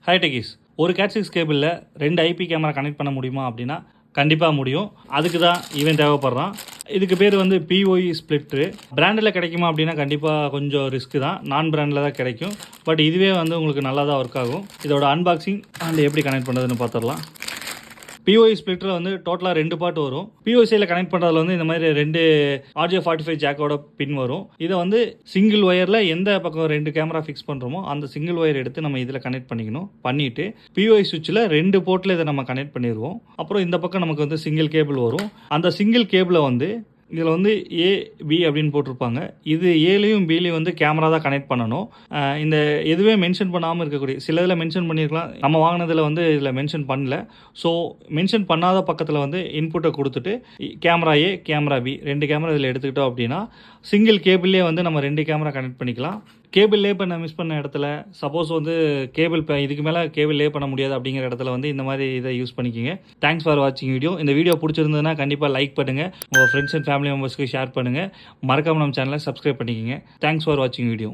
High techies ஒரு gate 6 கேபிளில் 2 IP camera connect பண்ண முடியுமா அப்படின்னா கண்டிப்பாக முடியும். அதுக்கு தான் இவன் தேவைப்படுறான். இதுக்கு பேர் வந்து பிஓஇ ஸ்ப்ளிட்ரு. பிராண்டில் கிடைக்குமா அப்படின்னா கண்டிப்பாக கொஞ்சம் ரிஸ்க்கு தான். நான் பிராண்டில் தான் கிடைக்கும். பட் இதுவே வந்து உங்களுக்கு நல்லா தான் ஒர்க் ஆகும். இதோட அன்பாக்சிங் அண்ட் எப்படி கனெக்ட் பண்ணுறதுன்னு பார்த்துடலாம். பிஓஇ ஸ்ப்ளிட்டரில் வந்து டோட்டலாக 2 பார்ட் வரும். பிஓசியில் கனெக்ட் பண்ணுறதுல வந்து இந்த மாதிரி 2 RJ45 ஜாக்கோட பின் வரும். இதை வந்து சிங்கிள் ஒயரில் எந்த பக்கம் 2 கேமரா ஃபிக்ஸ் பண்ணுறோமோ அந்த சிங்கிள் ஒயர் எடுத்து நம்ம இதில் கனெக்ட் பண்ணிக்கணும். பண்ணிவிட்டு பிஓஇ சுவிட்சில் 2 போர்ட்டில் இதை நம்ம கனெக்ட் பண்ணிடுவோம். அப்புறம் இந்த பக்கம் நமக்கு வந்து சிங்கிள் கேபிள் வரும். அந்த சிங்கிள் கேபிளை வந்து இதில் வந்து ஏ பி அப்படின்னு போட்டிருப்பாங்க. இது ஏலையும் பிலையும் வந்து கேமரா தான் கனெக்ட் பண்ணணும். இந்த எதுவே மென்ஷன் பண்ணாமல் இருக்கக்கூடிய சில இதில் மென்ஷன் பண்ணியிருக்கலாம். நம்ம வாங்கினதில் வந்து இதில் மென்ஷன் பண்ணல. ஸோ மென்ஷன் பண்ணாத பக்கத்தில் வந்து இன்புட்டை கொடுத்துட்டு கேமரா ஏ கேமரா பி 2 கேமரா இதில் எடுத்துக்கிட்டோம் அப்படின்னா சிங்கிள் கேபிள்லேயே வந்து நம்ம 2 கேமரா கனெக்ட் பண்ணிக்கலாம். கேபிள் லே பண்ண மிஸ் பண்ண இடத்துல சப்போஸ் வந்து கேபிள் இதுக்கு மேலே கேபிள் லே பண்ண முடியாது அப்படிங்கிற இடத்துல வந்து இந்த மாதிரி இதை யூஸ் பண்ணிக்கோங்க. தேங்க்ஸ் ஃபார் வாட்சிங் வீடியோ. இந்த வீடியோ பிடிச்சிருந்ததுன்னா கண்டிப்பாக லைக் பண்ணுங்கள். உங்கள் ஃப்ரெண்ட்ஸ் அண்ட் ஃபேமிலி மெம்பர்ஸ்க்கு ஷேர் பண்ணுங்கள். மறக்காமல் நம்ம சேனலை சப்ஸ்கிரைப் பண்ணிக்கோங்க. தேங்க்ஸ் ஃபார் வாட்சிங் வீடியோ.